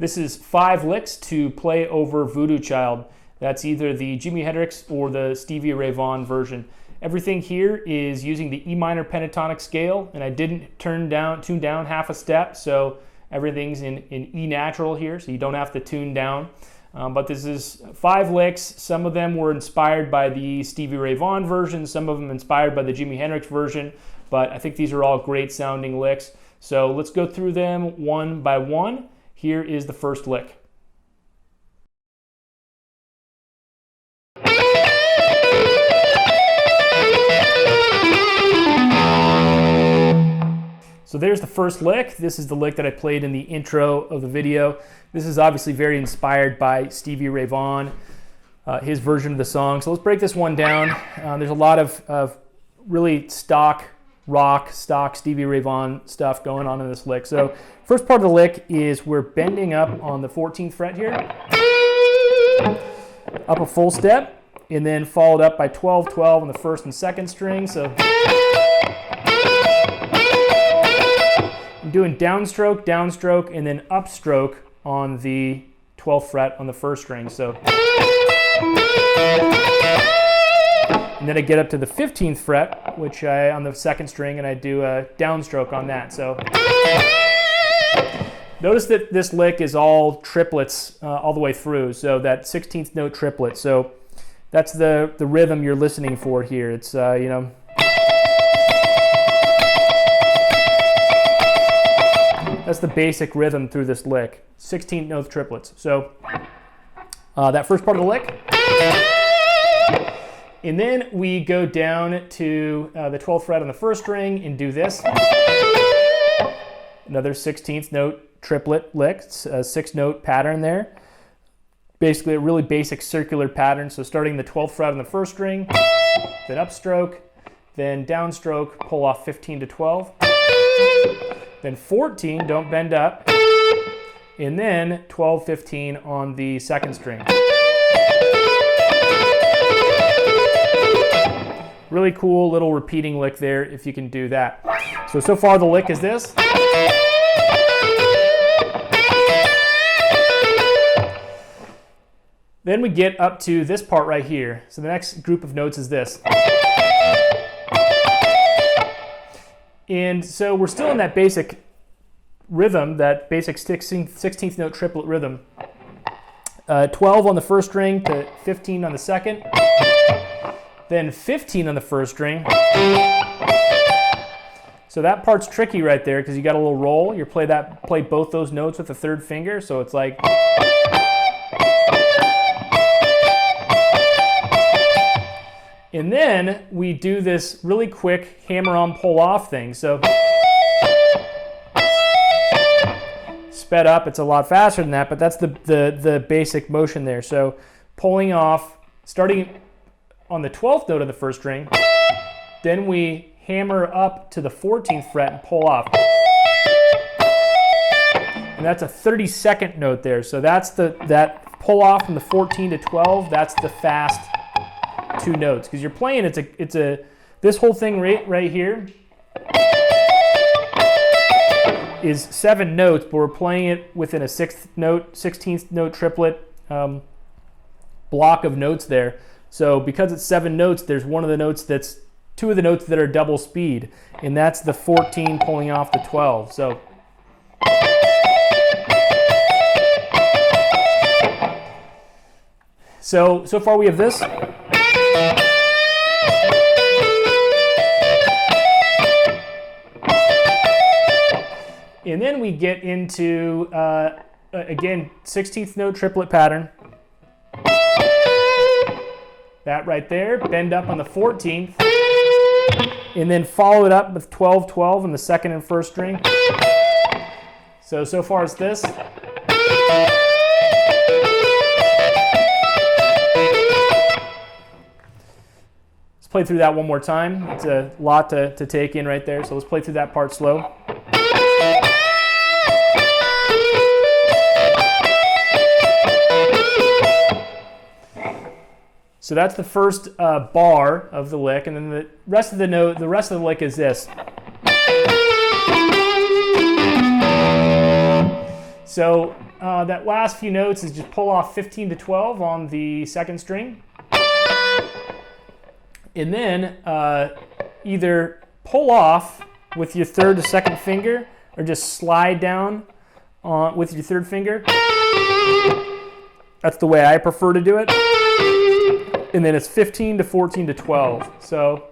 This is 5 licks to play over Voodoo Child. That's either the Jimi Hendrix or the Stevie Vaughan version. Everything here is using the E minor pentatonic scale, and I didn't tune down half a step, so everything's in E natural here, so you don't have to tune down. But this is 5 licks. Some of them were inspired by the Stevie Ray Vaughan version, some of them inspired by the Jimi Hendrix version, but I think these are all great sounding licks. So let's go through them one by one. Here is the first lick. So there's the first lick. This is the lick that I played in the intro of the video. This is obviously very inspired by Stevie Ray Vaughan, his version of the song. So let's break this one down. There's a lot of really stock rock, stock Stevie Ray Vaughan stuff going on in this lick. So first part of the lick is we're bending up on the 14th fret here, up a full step, and then followed up by 12-12 on the first and second string. So I'm doing downstroke, downstroke, and then upstroke on the 12th fret on the first string. So, and then I get up to the 15th fret, which on the second string, and I do a downstroke on that. So notice that this lick is all triplets all the way through, so that 16th note triplet. So that's the rhythm you're listening for here. It's, you know, that's the basic rhythm through this lick, 16 note triplets. So that first part of the lick. And then we go down to the 12th fret on the first string and do this. Another 16th note triplet lick, a 6-note pattern there. Basically a really basic circular pattern. So starting the 12th fret on the first string, then upstroke, then downstroke, pull off 15 to 12. Then 14, don't bend up, and then 12, 15 on the second string. Really cool little repeating lick there if you can do that. So far the lick is this. Then we get up to this part right here. So the next group of notes is this. And so we're still in that basic rhythm, that basic 16th note triplet rhythm. 12 on the first string to 15 on the second, then 15 on the first string. So that part's tricky right there because you got a little roll. You play both those notes with the third finger, so it's like. And then we do this really quick hammer-on pull-off thing. So sped up, it's a lot faster than that, but that's the basic motion there. So pulling off, starting on the 12th note of the first string, then we hammer up to the 14th fret and pull off. And that's a 32nd note there. So that's that pull off from the 14 to 12, that's the fast 2 notes, because you're playing this whole thing right here is 7 notes, but we're playing it within a 16th note triplet block of notes there. So because it's 7 notes, there's two of the notes that are double speed, and that's the 14 pulling off the 12. So far we have this. And then we get into, again, 16th note triplet pattern. That right there, bend up on the 14th, and then follow it up with 12-12 on the second and first string. So far it's this. Let's play through that one more time. It's a lot to take in right there, so let's play through that part slow. So that's the first bar of the lick, and then the rest of the lick is this. So that last few notes is just pull off 15 to 12 on the second string. And then either pull off with your third to second finger or just slide down with your third finger. That's the way I prefer to do it. And then it's 15 to 14 to 12. So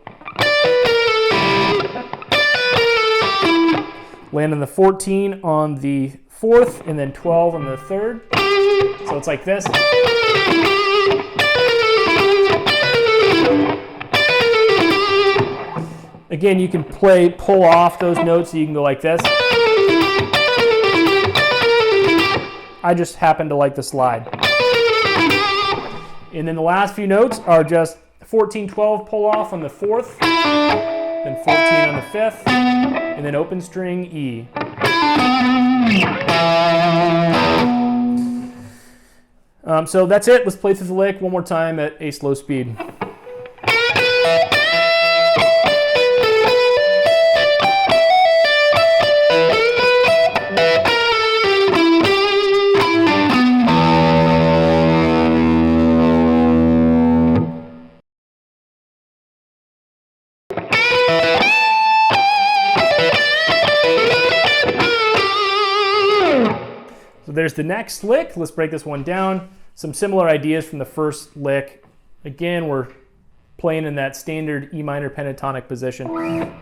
land on the 14 on the fourth and then 12 on the third. So it's like this. Again, you can pull off those notes so you can go like this. I just happen to like the slide. And then the last few notes are just 14, 12 pull off on the fourth, then 14 on the fifth, and then open string E. So that's it. Let's play through the lick one more time at a slow speed. So there's the next lick. Let's break this one down. Some similar ideas from the first lick. Again, we're playing in that standard E minor pentatonic position.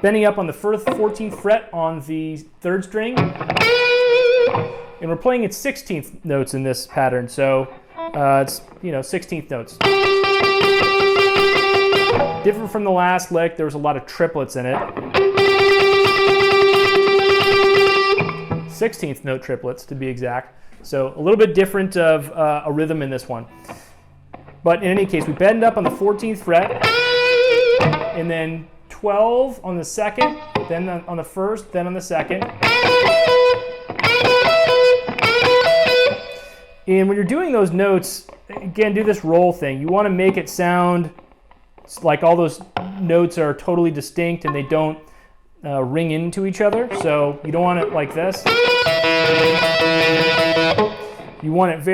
Bending up on the 14th fret on the third string. And we're playing at 16th notes in this pattern. So it's 16th notes. Different from the last lick, there was a lot of triplets in it. 16th note triplets to be exact. So a little bit different of a rhythm in this one. But in any case, we bend up on the 14th fret, and then 12 on the second, then on the first, then on the second. And when you're doing those notes, again, do this roll thing. You want to make it sound like all those notes are totally distinct and they don't ring into each other. So you don't want it like this. You want it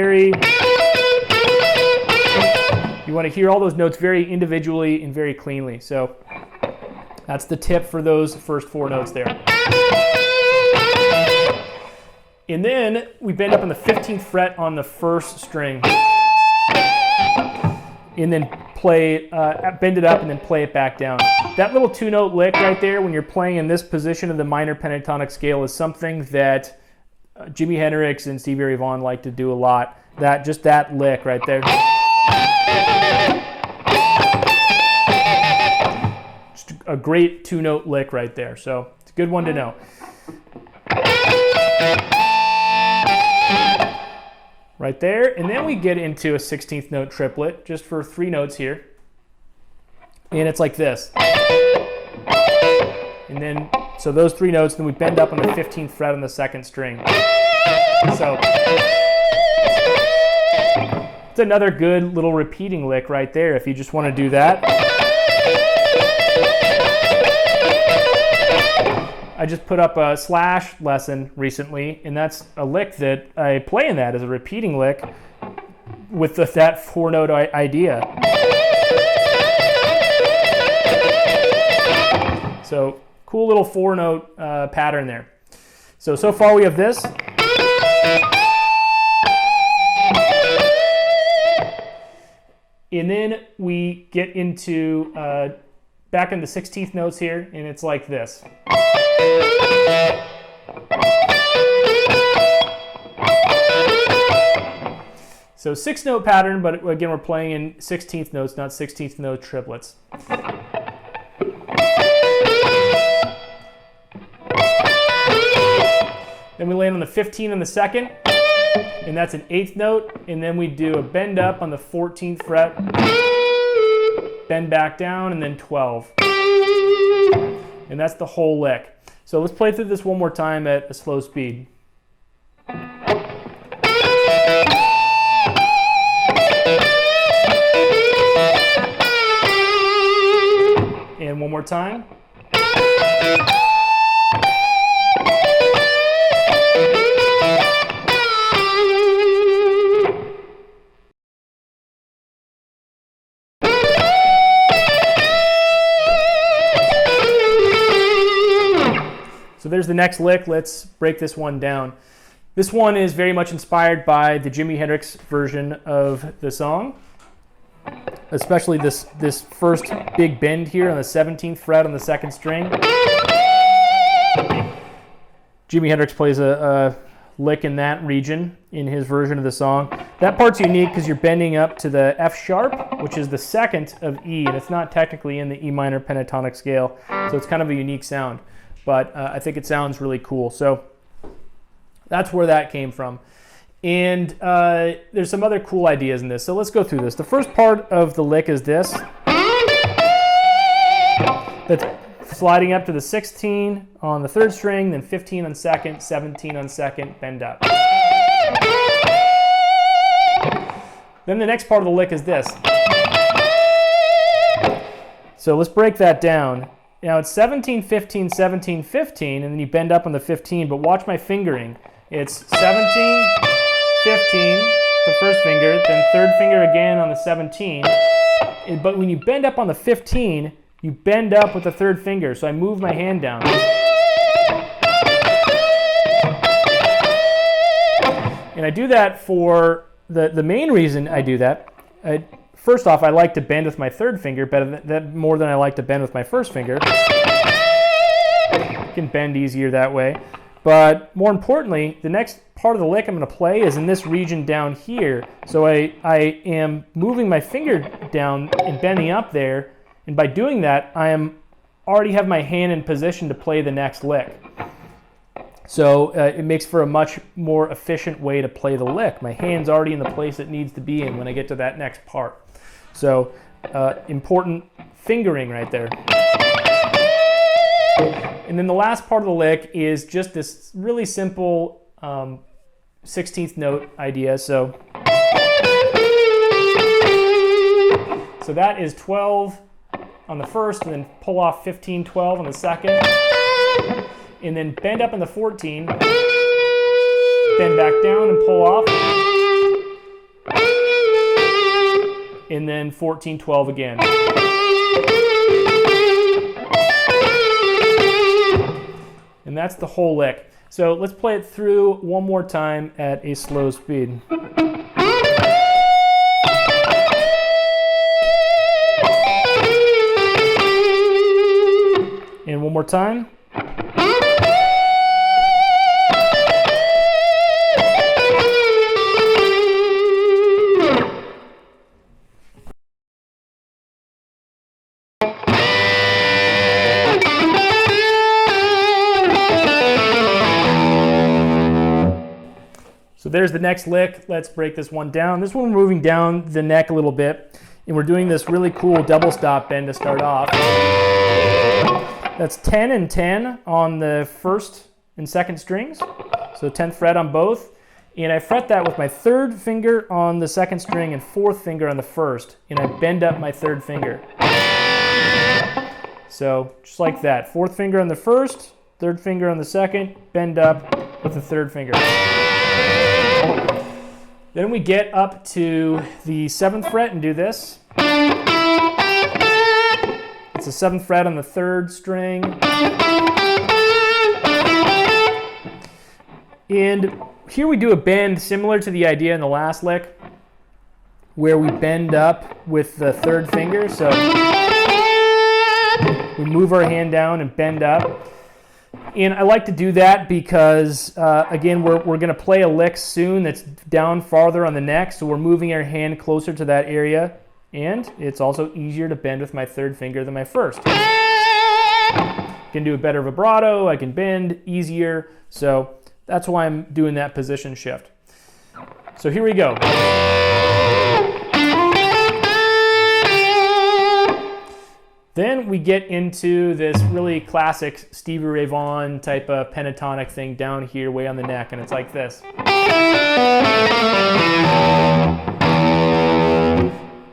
you want to hear all those notes very individually and very cleanly. So that's the tip for those first four notes there. And then we bend up on the 15th fret on the first string. And then bend it up and then play it back down. That little two-note lick right there when you're playing in this position of the minor pentatonic scale is something that Jimi Hendrix and Stevie Ray Vaughan like to do a lot. Just that lick right there. Just a great two-note lick right there. So it's a good one to know. Right there, and then we get into a 16th note triplet just for three notes here. And it's like this. And then, so those three notes, then we bend up on the 15th fret on the second string. So, it's another good little repeating lick right there if you just want to do that. I just put up a slash lesson recently, and that's a lick that I play in that as a repeating lick with that four-note idea. So cool little four-note pattern there. So far we have this. And then we get into back in the 16th notes here, and it's like this. So 6-note pattern, but again we're playing in 16th notes, not 16th note triplets. Then we land on the 15 on the second, and that's an 8th note, and then we do a bend up on the 14th fret, bend back down, and then 12. And that's the whole lick. So let's play through this one more time at a slow speed. And one more time. So there's the next lick. Let's break this one down. This one is very much inspired by the Jimi Hendrix version of the song, especially this first big bend here on the 17th fret on the second string. Jimi Hendrix plays a lick in that region in his version of the song. That part's unique because you're bending up to the F sharp, which is the second of E, and it's not technically in the E minor pentatonic scale, so it's kind of a unique sound. But I think it sounds really cool. So that's where that came from. And there's some other cool ideas in this. So let's go through this. The first part of the lick is this. That's sliding up to the 16 on the third string, then 15 on second, 17 on second, bend up. Then the next part of the lick is this. So let's break that down. Now it's 17, 15, 17, 15, and then you bend up on the 15, but watch my fingering. It's 17, 15, the first finger, then third finger again on the 17. But when you bend up on the 15, you bend up with the third finger. So I move my hand down. And I do that for the main reason I do that. First off, I like to bend with my third finger more than I like to bend with my first finger. I can bend easier that way. But more importantly, the next part of the lick I'm going to play is in this region down here. So I am moving my finger down and bending up there. And by doing that, I already have my hand in position to play the next lick. So it makes for a much more efficient way to play the lick. My hand's already in the place it needs to be in when I get to that next part. So important fingering right there. And then the last part of the lick is just this really simple 16th note idea. So that is 12 on the first, and then pull off 15, 12 on the second, and then bend up on the 14, bend back down and pull off, and then 14, 12 again. And that's the whole lick. So let's play it through one more time at a slow speed. And one more time. So there's the next lick. Let's break this one down. This one we're moving down the neck a little bit, and we're doing this really cool double stop bend to start off. That's 10 and 10 on the first and second strings, so 10th fret on both. And I fret that with my third finger on the second string and fourth finger on the first, and I bend up my third finger. So just like that, fourth finger on the first, third finger on the second, bend up with the third finger. Then we get up to the 7th fret and do this. It's the 7th fret on the third string. And here we do a bend similar to the idea in the last lick, where we bend up with the third finger. So we move our hand down and bend up. And I like to do that because, again, we're going to play a lick soon that's down farther on the neck, so we're moving our hand closer to that area. And it's also easier to bend with my third finger than my first. I can do a better vibrato, I can bend easier, so that's why I'm doing that position shift. So here we go. Then we get into this really classic Stevie Ray Vaughan type of pentatonic thing down here way on the neck, and it's like this.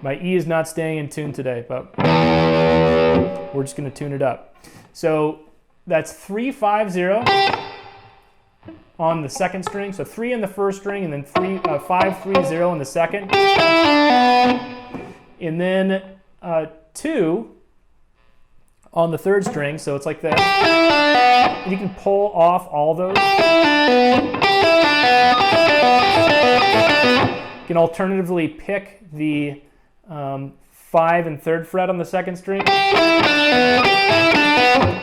My E is not staying in tune today, but we're just going to tune it up. So that's 3-5-0 on the second string. So 3 on the first string, and then 5-3-0 on the second. And then 2 on the third string, so it's like this. And you can pull off all those. You can alternatively pick the 5 and 3rd fret on the 2nd string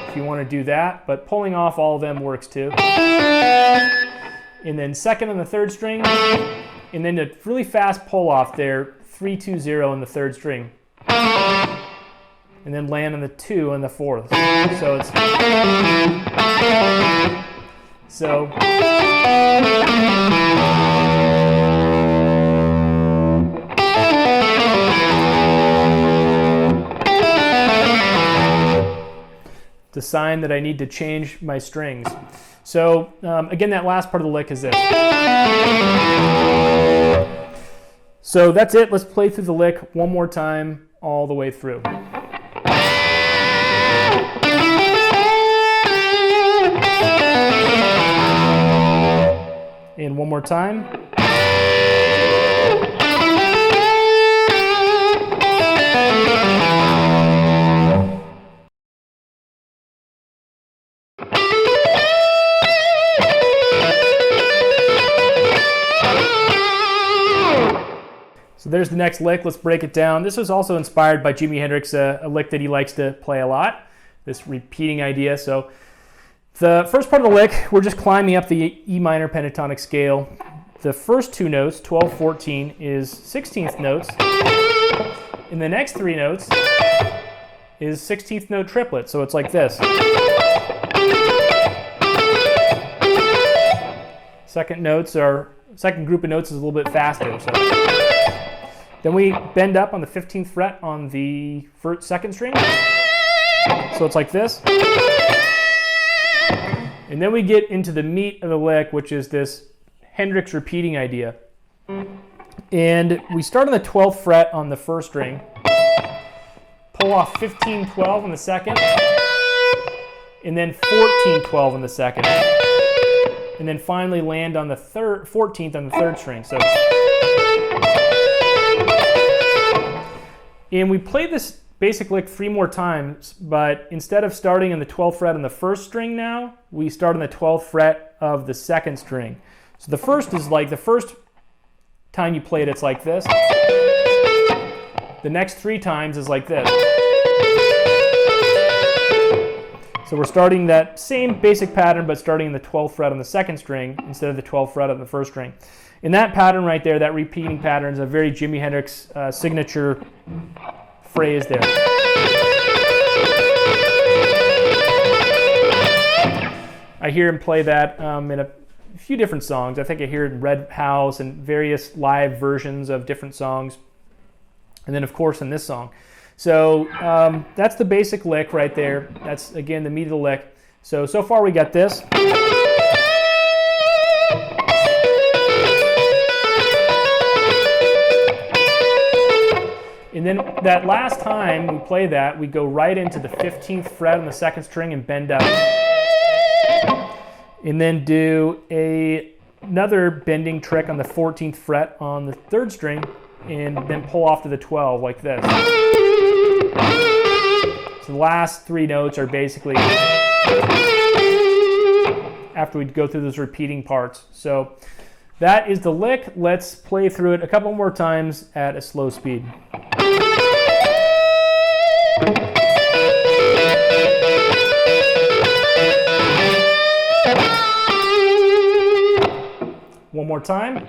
if you want to do that, but pulling off all of them works too. And then 2nd on the 3rd string, and then a really fast pull off there, 3, 2, 0 on the 3rd string. And then land on the 2 on the 4th. So it's it's a sign that I need to change my strings. So again, that last part of the lick is this. So that's it. Let's play through the lick one more time all the way through. And one more time. So there's the next lick. Let's break it down. This was also inspired by Jimi Hendrix, a lick that he likes to play a lot, this repeating idea. So the first part of the lick, we're just climbing up the E minor pentatonic scale. The first 2 notes, 12, 14, is 16th notes. And the next 3 notes is 16th note triplet. So it's like this. Second group of notes is a little bit faster. So then we bend up on the 15th fret on the 2nd string. So it's like this. And then we get into the meat of the lick, which is this Hendrix repeating idea. And we start on the 12th fret on the 1st string, pull off 15, 12 on the 2nd, and then 14, 12 on the 2nd, and then finally land on the 14th on the 3rd string. So, and we play this basic lick 3 more times, but instead of starting on the 12th fret on the 1st string now, we start on the 12th fret of the 2nd string. So the first is like, the first time you play it, it's like this. The next 3 times is like this. So we're starting that same basic pattern, but starting in the 12th fret on the 2nd string instead of the 12th fret on the 1st string. And that pattern right there, that repeating pattern, is a very Jimi Hendrix signature phrase there. I hear him play that in a few different songs. I think I hear it in Red House and various live versions of different songs. And then, of course, in this song. So that's the basic lick right there. That's, again, the meat of the lick. So far we got this. And then that last time we play that, we go right into the 15th fret on the 2nd string and bend up. And then do another bending trick on the 14th fret on the 3rd string, and then pull off to the 12 like this. So the last 3 notes are basically after we go through those repeating parts. So that is the lick. Let's play through it a couple more times at a slow speed. One more time.